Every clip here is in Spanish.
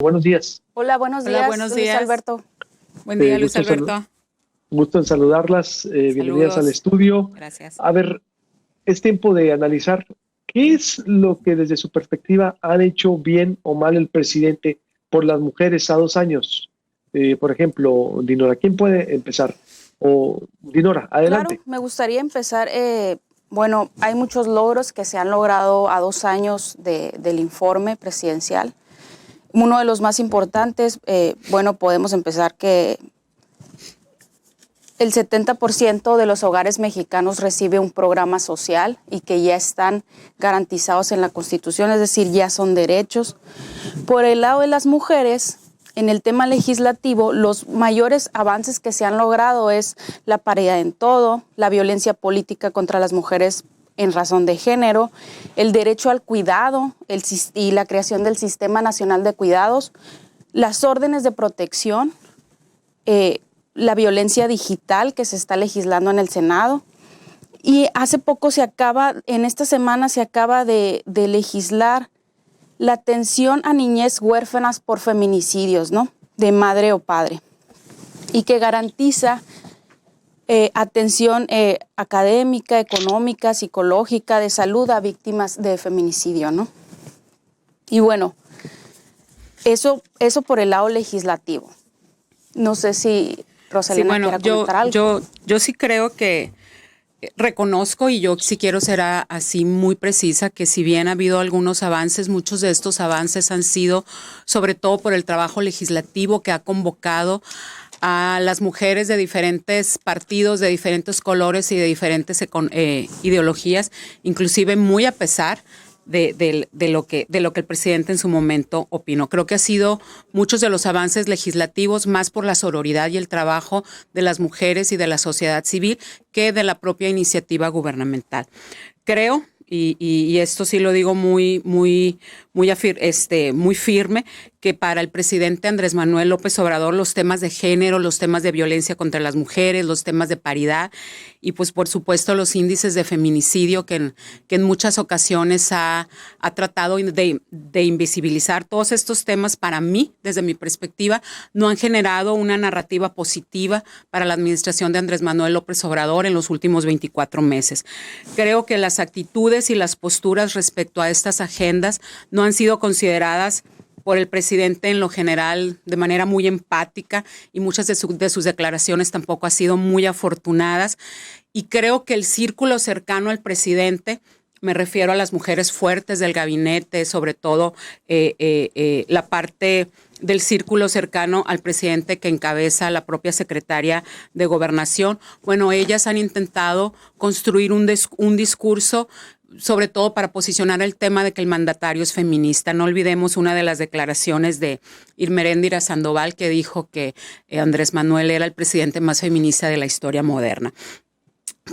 Buenos días. Hola, buenos Hola, días, buenos Luis días. Alberto. Buen día, Luis Gusto, Alberto. gusto en saludarlas. Bienvenidas al Saludos. estudio. Gracias. A ver, es tiempo de analizar qué es lo que desde su perspectiva han hecho bien o mal el presidente por las mujeres a 2 años. Por ejemplo, Dinora, ¿quién puede empezar? O Dinora, adelante. Claro, me gustaría empezar. Bueno, hay muchos logros que se han logrado a 2 años del informe presidencial. Uno de los más importantes, bueno, podemos empezar que el 70% de los hogares mexicanos recibe un programa social y que ya están garantizados en la Constitución, es decir, ya son derechos. Por el lado de las mujeres, en el tema legislativo, los mayores avances que se han logrado es la paridad en todo, la violencia política contra las mujeres en razón de género, el derecho al cuidado y la creación del Sistema Nacional de Cuidados, las órdenes de protección, la violencia digital que se está legislando en el Senado. Y hace poco en esta semana se acaba de legislar la atención a niñez huérfanas por feminicidios, ¿no? De madre o padre. Y que garantiza atención académica, económica, psicológica, de salud a víctimas de feminicidio, ¿no? Y bueno, eso por el lado legislativo. No sé si Rosalena quiera comentar algo. Yo sí creo que reconozco, y yo sí quiero ser así muy precisa, que si bien ha habido algunos avances, muchos de estos avances han sido sobre todo por el trabajo legislativo que ha convocado a las mujeres de diferentes partidos, de diferentes colores y de diferentes ideologías, inclusive muy a pesar de lo que el presidente en su momento opinó. Creo que ha sido muchos de los avances legislativos más por la sororidad y el trabajo de las mujeres y de la sociedad civil que de la propia iniciativa gubernamental. Creo, y esto sí lo digo muy firme, que para el presidente Andrés Manuel López Obrador los temas de género, los temas de violencia contra las mujeres, los temas de paridad y pues por supuesto los índices de feminicidio que en muchas ocasiones ha tratado de invisibilizar, todos estos temas para mí, desde mi perspectiva, no han generado una narrativa positiva para la administración de Andrés Manuel López Obrador en los últimos 24 meses. Creo que las actitudes y las posturas respecto a estas agendas no han sido consideradas por el presidente en lo general de manera muy empática y muchas de sus declaraciones tampoco han sido muy afortunadas. Y creo que el círculo cercano al presidente, me refiero a las mujeres fuertes del gabinete, sobre todo la parte del círculo cercano al presidente que encabeza la propia secretaria de Gobernación. Bueno, ellas han intentado construir un discurso sobre todo para posicionar el tema de que el mandatario es feminista. No olvidemos una de las declaraciones de Irmeréndira Sandoval que dijo que Andrés Manuel era el presidente más feminista de la historia moderna.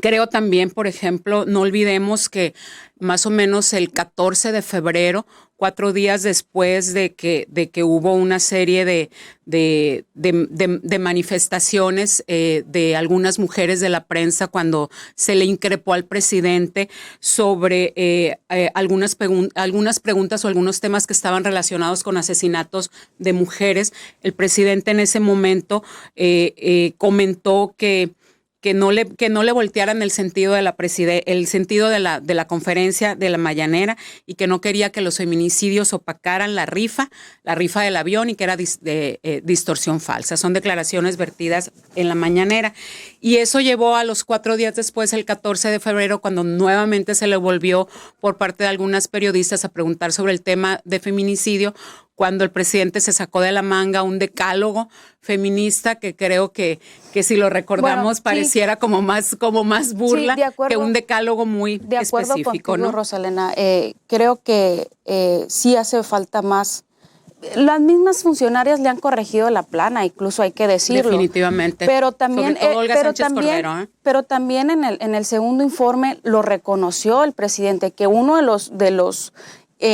Creo también, por ejemplo, no olvidemos que más o menos el 14 de febrero, 4 días después de que hubo una serie de manifestaciones de algunas mujeres de la prensa cuando se le increpó al presidente sobre algunas preguntas o algunos temas que estaban relacionados con asesinatos de mujeres, el presidente en ese momento comentó que no le voltearan el sentido de la conferencia de la mañanera y que no quería que los feminicidios opacaran la rifa del avión y que era distorsión falsa. Son declaraciones vertidas en la mañanera. Y eso llevó a los 4 días después, el 14 de febrero, cuando nuevamente se le volvió por parte de algunas periodistas a preguntar sobre el tema de feminicidio, cuando el presidente se sacó de la manga un decálogo feminista que creo que si lo recordamos pareciera como más burla que un decálogo muy específico. De acuerdo contigo, ¿no? Rosalena, creo que sí hace falta más. Las mismas funcionarias le han corregido la plana, incluso hay que decirlo. Definitivamente. Pero también, sobre todo Olga Sánchez Cordero, pero también en el segundo informe lo reconoció el presidente, que uno de los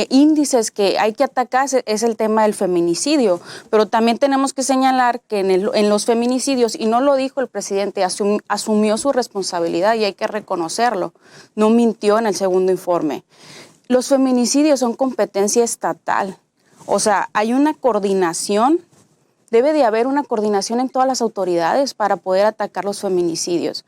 índices que hay que atacar es el tema del feminicidio, pero también tenemos que señalar que en los feminicidios, y no lo dijo el presidente, asumió su responsabilidad y hay que reconocerlo, no mintió en el segundo informe. Los feminicidios son competencia estatal. O sea, hay una coordinación, debe de haber una coordinación en todas las autoridades para poder atacar los feminicidios.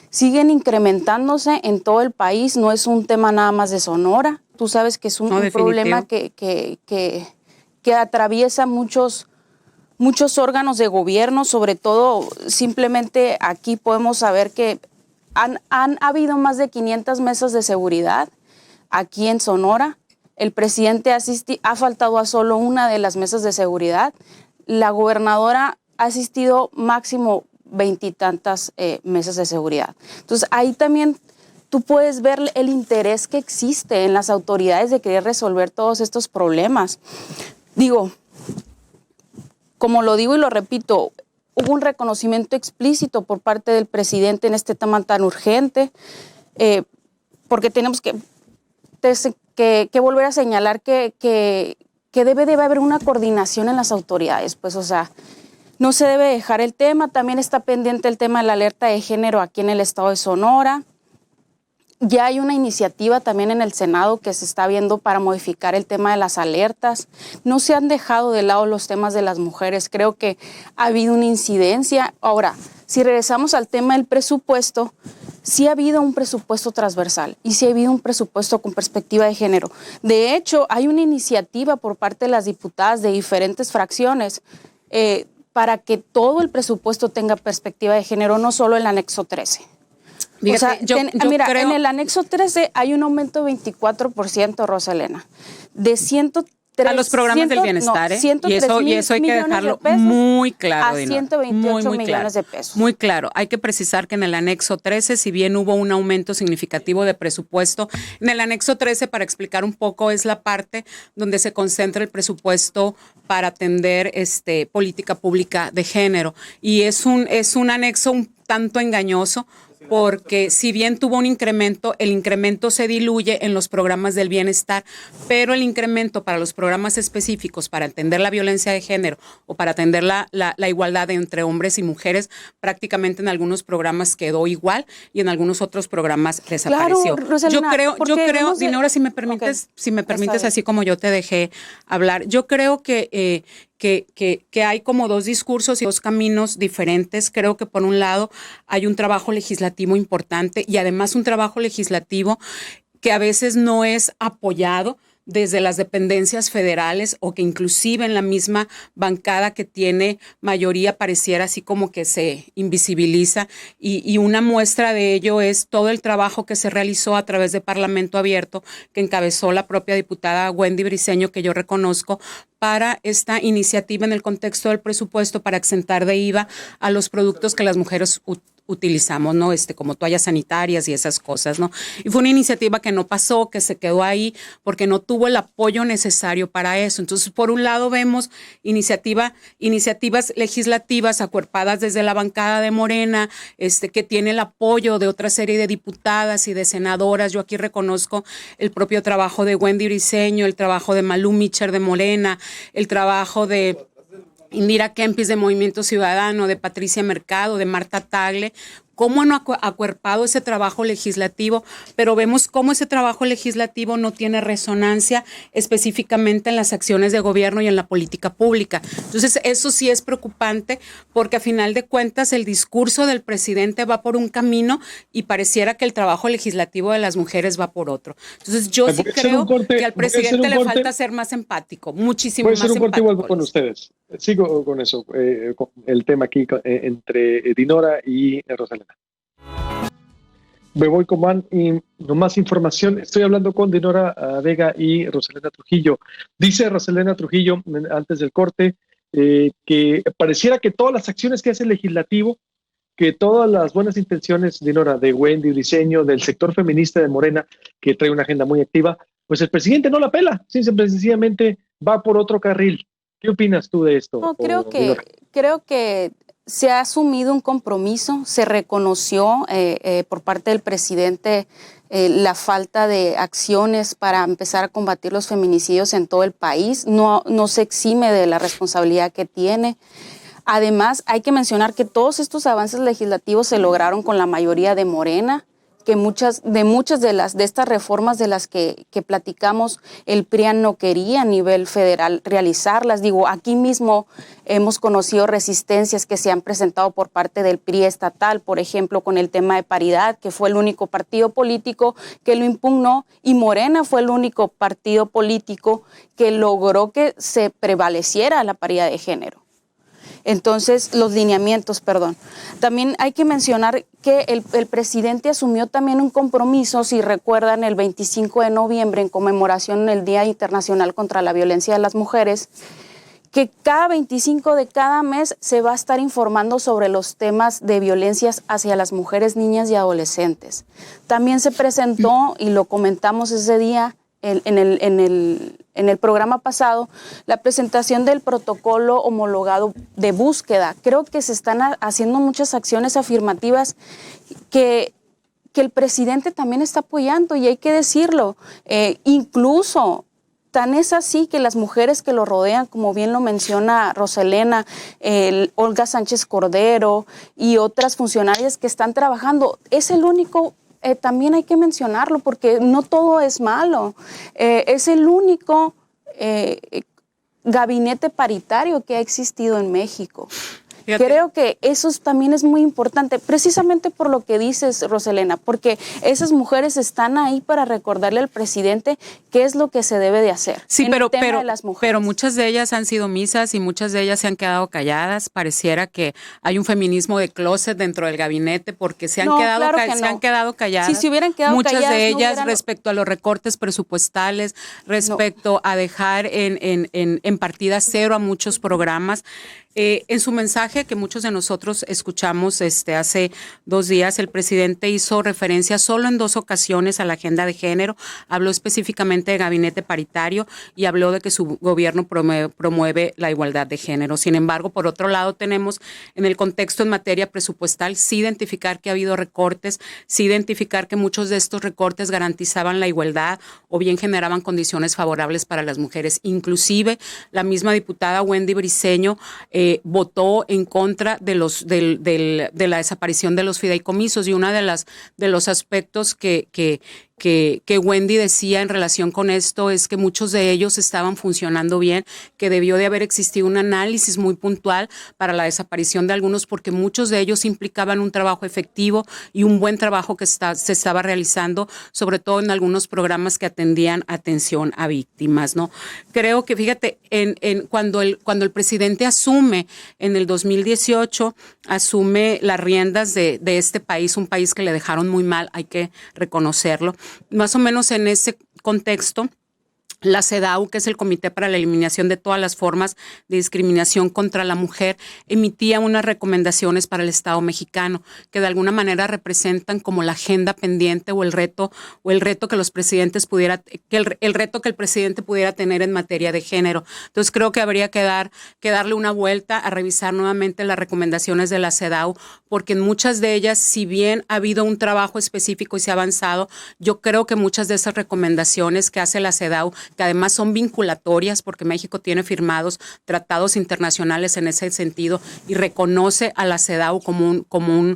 Siguen incrementándose en todo el país, no es un tema nada más de Sonora. Tú sabes que es un problema que atraviesa muchos órganos de gobierno, sobre todo simplemente aquí podemos saber que han habido más de 500 mesas de seguridad aquí en Sonora. El presidente ha faltado a solo una de las mesas de seguridad. La gobernadora ha asistido máximo 20 y tantas mesas de seguridad. Entonces ahí también tú puedes ver el interés que existe en las autoridades de querer resolver todos estos problemas. Digo, como lo digo y lo repito, hubo un reconocimiento explícito por parte del presidente en este tema tan urgente, porque tenemos que volver a señalar que debe de haber una coordinación en las autoridades, pues, o sea, no se debe dejar el tema. También está pendiente el tema de la alerta de género aquí en el estado de Sonora. Ya hay una iniciativa también en el Senado que se está viendo para modificar el tema de las alertas. No se han dejado de lado los temas de las mujeres. Creo que ha habido una incidencia. Ahora, si regresamos al tema del presupuesto, sí ha habido un presupuesto transversal y sí ha habido un presupuesto con perspectiva de género. De hecho, hay una iniciativa por parte de las diputadas de diferentes fracciones para que todo el presupuesto tenga perspectiva de género, no solo el anexo 13. Fíjate, o sea, mira, creo... en el anexo 13 hay un aumento de 24%, Rosalena, de 103 a los programas del bienestar, no, y eso hay que dejarlo muy claro, a 128 millones de pesos. Muy claro. Hay que precisar que en el anexo 13, si bien hubo un aumento significativo de presupuesto, en el anexo 13, para explicar un poco, es la parte donde se concentra el presupuesto para atender política pública de género. Y es un anexo un tanto engañoso, porque si bien tuvo un incremento, el incremento se diluye en los programas del bienestar, pero el incremento para los programas específicos para atender la violencia de género o para atender la igualdad entre hombres y mujeres, prácticamente en algunos programas quedó igual y en algunos otros programas desapareció. Claro, Rosalina, yo creo, Dinora, si me permites, así como yo te dejé hablar, yo creo que hay como dos discursos y dos caminos diferentes. Creo que por un lado hay un trabajo legislativo importante y además un trabajo legislativo que a veces no es apoyado desde las dependencias federales o que inclusive en la misma bancada que tiene mayoría pareciera así como que se invisibiliza y una muestra de ello es todo el trabajo que se realizó a través de Parlamento Abierto que encabezó la propia diputada Wendy Briceño, que yo reconozco, para esta iniciativa en el contexto del presupuesto para exentar de IVA a los productos que las mujeres utilizamos, ¿no? Como toallas sanitarias y esas cosas, ¿no? Y fue una iniciativa que no pasó, que se quedó ahí porque no tuvo el apoyo necesario para eso. Entonces, por un lado vemos iniciativas legislativas acuerpadas desde la bancada de Morena, que tiene el apoyo de otra serie de diputadas y de senadoras. Yo aquí reconozco el propio trabajo de Wendy Briceño, el trabajo de Malú Micher de Morena, el trabajo de Indira Kempis de Movimiento Ciudadano, de Patricia Mercado, de Marta Tagle, cómo han acuerpado ese trabajo legislativo, pero vemos cómo ese trabajo legislativo no tiene resonancia específicamente en las acciones de gobierno y en la política pública. Entonces, eso sí es preocupante porque a final de cuentas el discurso del presidente va por un camino y pareciera que el trabajo legislativo de las mujeres va por otro. Entonces, yo sí creo que al presidente le falta ser más empático, muchísimo más empático. Voy a hacer un corte igual con ustedes. Sigo con eso, con el tema aquí entre Dinora y Rosalena. Me voy con Juan y más información. Estoy hablando con Dinora Vega y Rosalena Trujillo. Dice Rosalena Trujillo antes del corte que pareciera que todas las acciones que hace el legislativo, que todas las buenas intenciones, Dinora, de Wendy Briceño, del sector feminista de Morena, que trae una agenda muy activa, pues el presidente no la pela, sencillamente va por otro carril. ¿Qué opinas tú de esto? No, creo que se ha asumido un compromiso, se reconoció por parte del presidente la falta de acciones para empezar a combatir los feminicidios en todo el país. No se exime de la responsabilidad que tiene. Además, hay que mencionar que todos estos avances legislativos se lograron con la mayoría de Morena, que muchas de estas reformas de las que platicamos, el PRIAN no quería a nivel federal realizarlas. Digo, aquí mismo hemos conocido resistencias que se han presentado por parte del PRI estatal, por ejemplo, con el tema de paridad, que fue el único partido político que lo impugnó, y Morena fue el único partido político que logró que se prevaleciera la paridad de género. Entonces, los lineamientos, perdón. También hay que mencionar que el presidente asumió también un compromiso, si recuerdan, el 25 de noviembre, en conmemoración del Día Internacional contra la Violencia de las Mujeres, que cada 25 de cada mes se va a estar informando sobre los temas de violencias hacia las mujeres, niñas y adolescentes. También se presentó, y lo comentamos ese día, en el programa pasado, la presentación del protocolo homologado de búsqueda. Creo que se están haciendo muchas acciones afirmativas que el presidente también está apoyando, y hay que decirlo. Incluso tan es así que las mujeres que lo rodean, como bien lo menciona Roselena, Olga Sánchez Cordero y otras funcionarias que están trabajando, es el único. También hay que mencionarlo porque no todo es malo. Es el único gabinete paritario que ha existido en México. Fíjate. Creo que eso también es muy importante, precisamente por lo que dices, Roselena, porque esas mujeres están ahí para recordarle al presidente qué es lo que se debe de hacer. Sí, pero muchas de ellas han sido omisas y muchas de ellas se han quedado calladas. Pareciera que hay un feminismo de closet dentro del gabinete porque se han quedado calladas. Si se hubieran quedado muchas calladas, de ellas respecto a los recortes presupuestales, respecto a dejar en partida cero a muchos programas. En su mensaje que muchos de nosotros escuchamos hace 2 días, el presidente hizo referencia solo en 2 ocasiones a la agenda de género, habló específicamente de gabinete paritario y habló de que su gobierno promueve la igualdad de género. Sin embargo, por otro lado, tenemos en el contexto en materia presupuestal sí identificar que ha habido recortes, sí identificar que muchos de estos recortes garantizaban la igualdad o bien generaban condiciones favorables para las mujeres. Inclusive, la misma diputada Wendy Briceño votó en contra de la desaparición de los fideicomisos, y uno de los aspectos que Wendy decía en relación con esto es que muchos de ellos estaban funcionando bien, que debió de haber existido un análisis muy puntual para la desaparición de algunos, porque muchos de ellos implicaban un trabajo efectivo y un buen trabajo que se estaba realizando, sobre todo en algunos programas que atendían atención a víctimas, ¿no? Creo que, fíjate, cuando el presidente asume en el 2018, asume las riendas de este país, un país que le dejaron muy mal, hay que reconocerlo. Más o menos en ese contexto, la CEDAW, que es el Comité para la Eliminación de Todas las Formas de Discriminación contra la Mujer, emitía unas recomendaciones para el Estado mexicano que de alguna manera representan como la agenda pendiente o el reto que los presidentes el reto que el presidente pudiera tener en materia de género. Entonces creo que habría que darle una vuelta a revisar nuevamente las recomendaciones de la CEDAW, porque en muchas de ellas, si bien ha habido un trabajo específico y se ha avanzado, yo creo que muchas de esas recomendaciones que hace la CEDAW, que además son vinculatorias porque México tiene firmados tratados internacionales en ese sentido y reconoce a la CEDAW como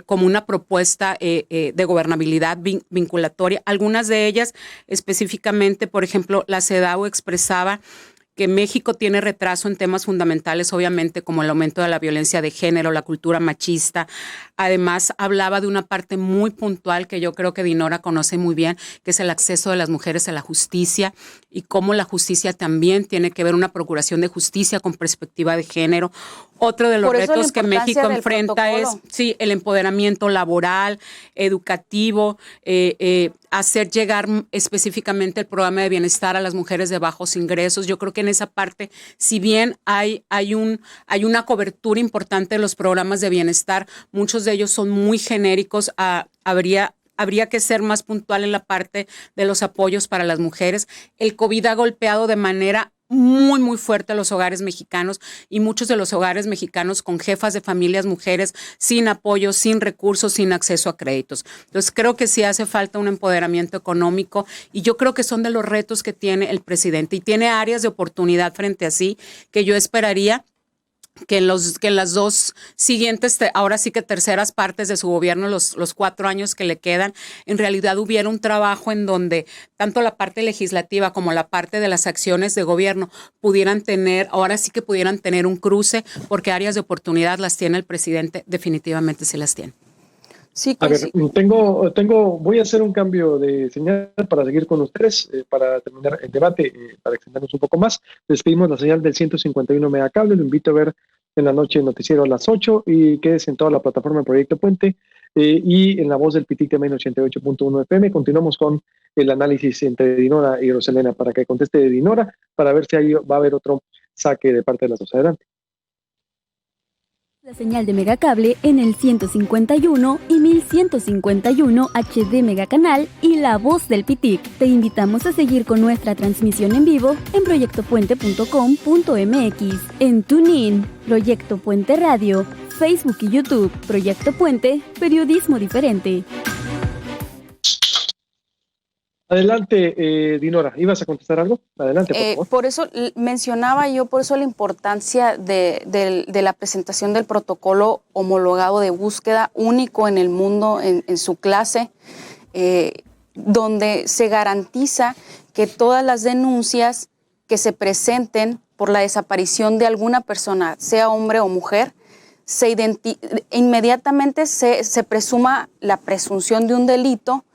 una propuesta de gobernabilidad vinculatoria. Algunas de ellas específicamente, por ejemplo, la CEDAW expresaba que México tiene retraso en temas fundamentales, obviamente, como el aumento de la violencia de género, la cultura machista. Además, hablaba de una parte muy puntual que yo creo que Dinora conoce muy bien, que es el acceso de las mujeres a la justicia y cómo la justicia también tiene que ver una procuración de justicia con perspectiva de género. Otro de los retos que México enfrenta es el empoderamiento laboral, educativo, hacer llegar específicamente el programa de bienestar a las mujeres de bajos ingresos. Yo creo que en esa parte, si bien hay una cobertura importante de los programas de bienestar, muchos de ellos son muy genéricos. Habría que ser más puntual en la parte de los apoyos para las mujeres. El COVID ha golpeado de manera muy, muy fuerte a los hogares mexicanos, y muchos de los hogares mexicanos con jefas de familias, mujeres sin apoyo, sin recursos, sin acceso a créditos. Entonces creo que sí hace falta un empoderamiento económico, y yo creo que son de los retos que tiene el presidente, y tiene áreas de oportunidad frente a sí que yo esperaría que en las dos siguientes, ahora sí que terceras partes de su gobierno, los 4 años que le quedan, en realidad hubiera un trabajo en donde tanto la parte legislativa como la parte de las acciones de gobierno pudieran tener un cruce, porque áreas de oportunidad las tiene el presidente, definitivamente sí las tiene. Sí, a ver, voy a hacer un cambio de señal para seguir con ustedes, para terminar el debate, para extendernos un poco más. Despedimos la señal del 151 Megacable, lo invito a ver en la noche el noticiero a las 8 y quédese en toda la plataforma de Proyecto Puente y en la voz del Pitic también 88.1 FM. Continuamos con el análisis entre Dinora y Roselena para que conteste Dinora, para ver si ahí va a haber otro saque de parte de las dos. Adelante. La señal de Megacable en el 151 y 1151 HD Megacanal y La Voz del Pitic. Te invitamos a seguir con nuestra transmisión en vivo en proyectopuente.com.mx, en TuneIn, Proyecto Puente Radio, Facebook y YouTube, Proyecto Puente, periodismo diferente. Adelante, Dinora, ¿ibas a contestar algo? Adelante, por favor. Por eso mencionaba yo, la importancia de la presentación del protocolo homologado de búsqueda único en el mundo, en su clase, donde se garantiza que todas las denuncias que se presenten por la desaparición de alguna persona, sea hombre o mujer, inmediatamente se presuma la presunción de un delito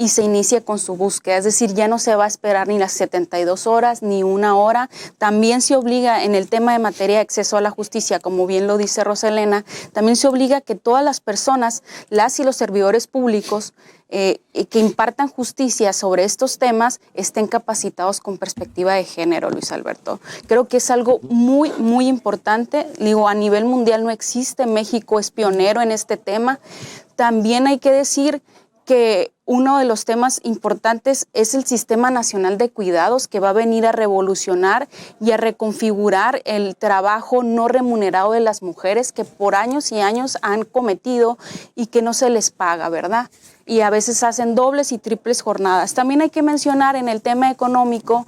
y se inicia con su búsqueda. Es decir, ya no se va a esperar ni las 72 horas ni 1 hora. También se obliga en el tema de materia de acceso a la justicia, como bien lo dice Roselena, también se obliga a que todas las personas, las y los servidores públicos que impartan justicia sobre estos temas estén capacitados con perspectiva de género, Luis Alberto. Creo que es algo muy, muy importante. Digo, a nivel mundial no existe, México es pionero en este tema. También hay que decir que uno de los temas importantes es el Sistema Nacional de Cuidados, que va a venir a revolucionar y a reconfigurar el trabajo no remunerado de las mujeres que por años y años han cometido y que no se les paga, ¿verdad? Y a veces hacen dobles y triples jornadas. También hay que mencionar en el tema económico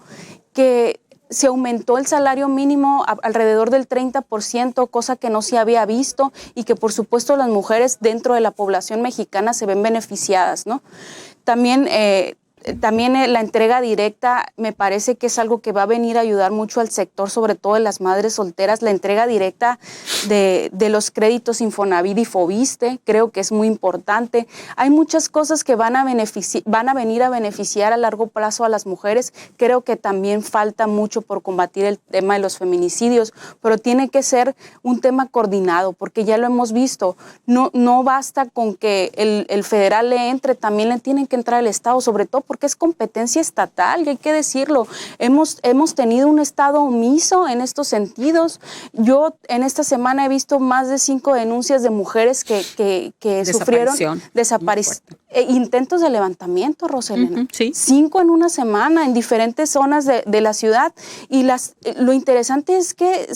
que se aumentó el salario mínimo alrededor del 30%, cosa que no se había visto y que por supuesto las mujeres dentro de la población mexicana se ven beneficiadas, ¿no? También la entrega directa me parece que es algo que va a venir a ayudar mucho al sector, sobre todo de las madres solteras. La entrega directa de los créditos Infonavit y Fobiste, creo que es muy importante. Hay muchas cosas que van a venir a beneficiar a largo plazo a las mujeres. Creo que también falta mucho por combatir el tema de los feminicidios, pero tiene que ser un tema coordinado, porque ya lo hemos visto. No basta con que el federal le entre, también le tienen que entrar el Estado, sobre todo porque es competencia estatal, y hay que decirlo. Hemos tenido un Estado omiso en estos sentidos. Yo en esta semana he visto más de 5 denuncias de mujeres que sufrieron intentos de levantamiento, Roselena. Sí. 5 en una semana en diferentes zonas de la ciudad. Y lo interesante es que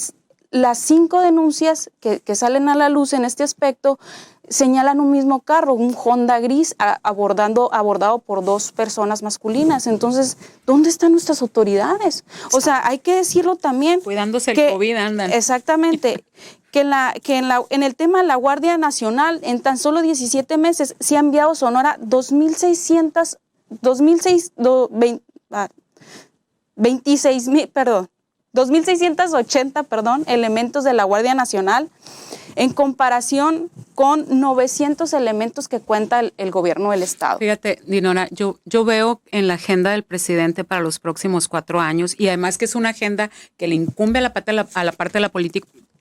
las 5 denuncias que salen a la luz en este aspecto señalan un mismo carro, un Honda gris abordado por 2 personas masculinas. Entonces, ¿dónde están nuestras autoridades? O sea, hay que decirlo también. Cuidándose el COVID andan. Exactamente. En el tema de la Guardia Nacional, en tan solo 17 meses, se ha enviado a Sonora 2.680 elementos de la Guardia Nacional, en comparación con 900 elementos que cuenta el gobierno del Estado. Fíjate, Dinora, yo veo en la agenda del presidente para los próximos 4 años, y además que es una agenda que le incumbe a la parte de la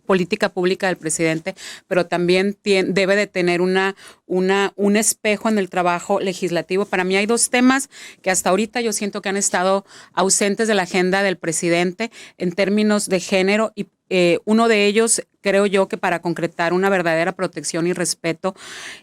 política pública del presidente, pero también debe de tener un espejo en el trabajo legislativo. Para mí hay 2 temas que hasta ahorita yo siento que han estado ausentes de la agenda del presidente en términos de género, y uno de ellos, creo yo, que para concretar una verdadera protección y respeto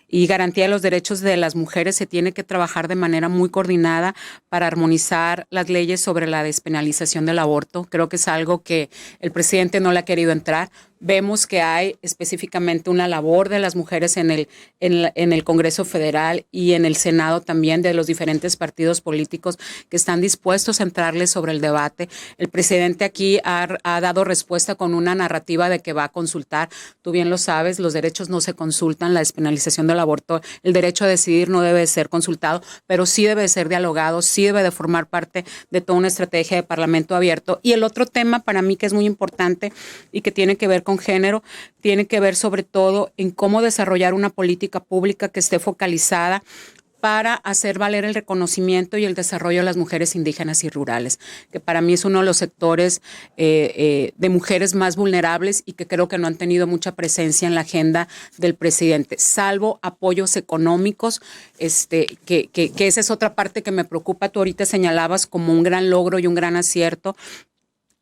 y garantía de los derechos de las mujeres se tiene que trabajar de manera muy coordinada para armonizar las leyes sobre la despenalización del aborto. Creo que es algo que el presidente no le ha querido entrar. Vemos que hay específicamente una labor de las mujeres en el Congreso Federal y en el Senado también, de los diferentes partidos políticos que están dispuestos a entrarle sobre el debate. El presidente aquí ha dado respuesta con una narrativa de que va con consultar. Tú bien lo sabes, los derechos no se consultan, la despenalización del aborto, el derecho a decidir no debe ser consultado, pero sí debe ser dialogado, sí debe de formar parte de toda una estrategia de parlamento abierto. Y el otro tema para mí que es muy importante y que tiene que ver con género, tiene que ver sobre todo en cómo desarrollar una política pública que esté focalizada para hacer valer el reconocimiento y el desarrollo de las mujeres indígenas y rurales, que para mí es uno de los sectores de mujeres más vulnerables y que creo que no han tenido mucha presencia en la agenda del presidente, salvo apoyos económicos, que esa es otra parte que me preocupa. Tú ahorita señalabas como un gran logro y un gran acierto.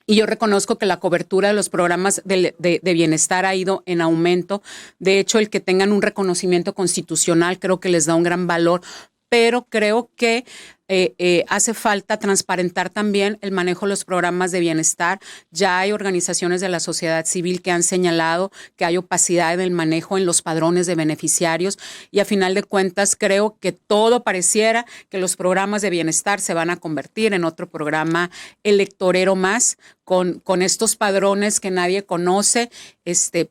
Y yo reconozco que la cobertura de los programas de bienestar ha ido en aumento. De hecho, el que tengan un reconocimiento constitucional creo que les da un gran valor, pero creo que hace falta transparentar también el manejo de los programas de bienestar. Ya hay organizaciones de la sociedad civil que han señalado que hay opacidad en el manejo en los padrones de beneficiarios y a final de cuentas creo que todo pareciera que los programas de bienestar se van a convertir en otro programa electorero más con estos padrones que nadie conoce,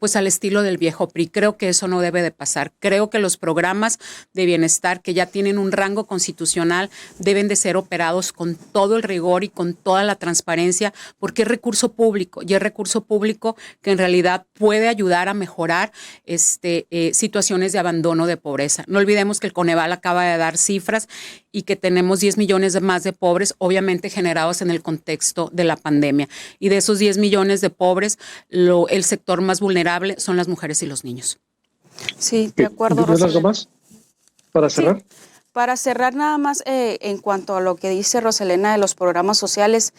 pues al estilo del viejo PRI. Creo que eso no debe de pasar. Creo que los programas de bienestar que ya tienen un rango constitucional deben de ser operados con todo el rigor y con toda la transparencia, porque es recurso público y es recurso público que en realidad puede ayudar a mejorar situaciones de abandono, de pobreza. No olvidemos que el Coneval acaba de dar cifras y que tenemos 10 millones más de pobres, obviamente generados en el contexto de la pandemia. Y de esos 10 millones de pobres, el sector más vulnerable son las mujeres y los niños. Sí, de acuerdo. ¿Tienes algo más para cerrar? Sí. Para cerrar nada más en cuanto a lo que dice Roselena de los programas sociales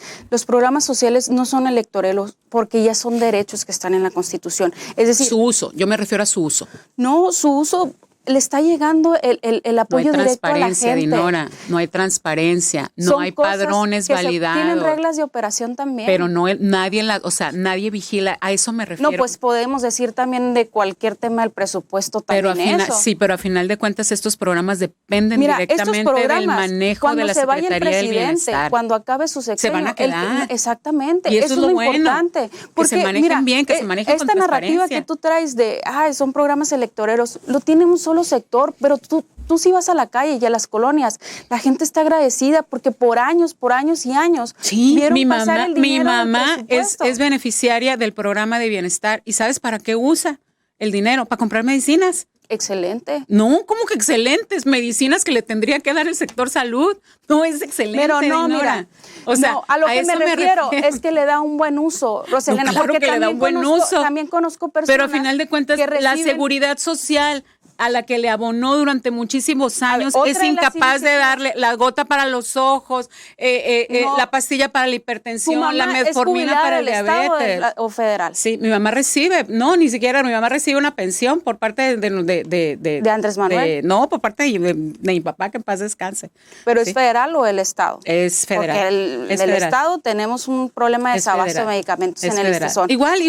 no son electoreros porque ya son derechos que están en la Constitución. Es decir, su uso, yo me refiero a su uso. No, su uso le está llegando el apoyo directo a la gente. No hay transparencia, Dinora, no hay transparencia, no hay padrones validados. Tienen reglas de operación también. Pero nadie vigila, a eso me refiero. No, pues podemos decir también de cualquier tema del presupuesto también pero a final de cuentas estos programas dependen directamente del manejo de la Secretaría del Bienestar. Cuando acabe su sexenio, se van a quedar. Exactamente, y eso es lo importante. Porque, que se manejen bien, que se manejen con transparencia. Esta narrativa que tú traes de, son programas electoreros, lo tiene un solo sector, pero tú sí vas a la calle y a las colonias, la gente está agradecida porque por años y años vieron pasar el dinero. Mi mamá es beneficiaria del programa de bienestar y ¿sabes para qué usa el dinero? Para comprar medicinas. Excelente. No, ¿cómo que excelentes? Medicinas que le tendría que dar el sector salud. No es excelente. Pero no, mira. O sea, a lo que me refiero es que le da un buen uso, Roselena. No, claro porque que le da un buen uso. También conozco personas. Pero a final de cuentas, la seguridad social a la que le abonó durante muchísimos años es incapaz de darle la gota para los ojos, la pastilla para la hipertensión, la metformina para el diabetes. ¿O federal? Sí, mi mamá recibe, ni siquiera, mi mamá recibe una pensión por parte de Andrés Manuel. Por parte de mi papá, que en paz descanse. ¿Pero es federal o el Estado? Es federal. Porque el Estado tenemos un problema de desabasto de medicamentos en el Estado. Igual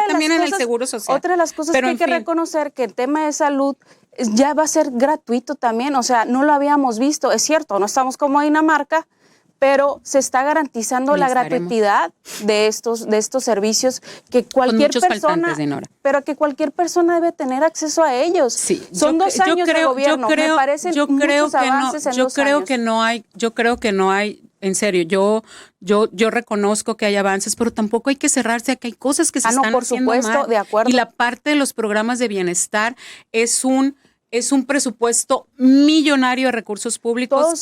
también en el Seguro Social. Otra de las cosas que hay que reconocer que el tema de salud ya va a ser gratuito también, o sea, no lo habíamos visto, es cierto, no estamos como Dinamarca, pero se está garantizando la gratuidad de estos servicios que cualquier persona, pero que cualquier persona debe tener acceso a ellos. Sí, son 2 años de gobierno, me parecen muchos avances en 2 años. Yo creo que no hay. En serio, yo reconozco que hay avances, pero tampoco hay que cerrarse a que hay cosas que se están haciendo mal. Por supuesto, de acuerdo. Y la parte de los programas de bienestar es un presupuesto millonario de recursos públicos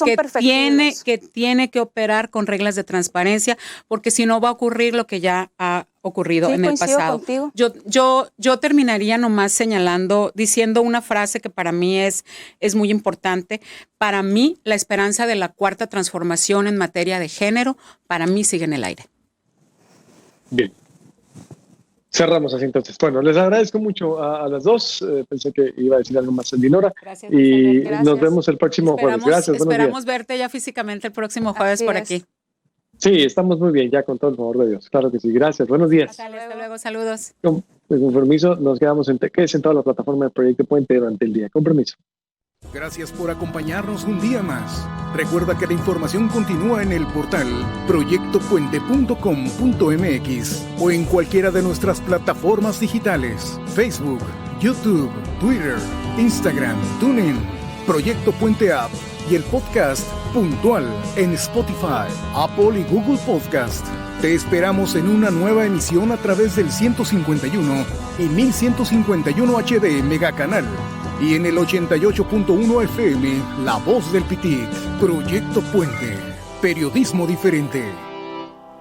que tiene que operar con reglas de transparencia, porque si no va a ocurrir lo que ya ha ocurrido en el pasado. Contigo. Yo terminaría nomás diciendo una frase que para mí es muy importante. Para mí, la esperanza de la cuarta transformación en materia de género, para mí sigue en el aire. Bien. Cerramos así entonces. Bueno, les agradezco mucho a las dos. Pensé que iba a decir algo más en Dinora. Gracias. Y gracias. Nos vemos el próximo jueves. Gracias. Esperamos verte ya físicamente el próximo jueves por aquí. Sí, estamos muy bien, ya con todo el favor de Dios. Claro que sí. Gracias. Buenos días. Hasta luego. Saludos. Con permiso, nos quedamos en toda la plataforma del Proyecto Puente durante el día. Con permiso. Gracias por acompañarnos un día más. Recuerda que la información continúa en el portal proyectopuente.com.mx o en cualquiera de nuestras plataformas digitales: Facebook, YouTube, Twitter, Instagram, TuneIn, Proyecto Puente App y el podcast Puntual en Spotify, Apple y Google Podcast. Te esperamos en una nueva emisión a través del 151 y 1151 HD Megacanal y en el 88.1 FM La Voz del Pitic. Proyecto Puente, periodismo diferente.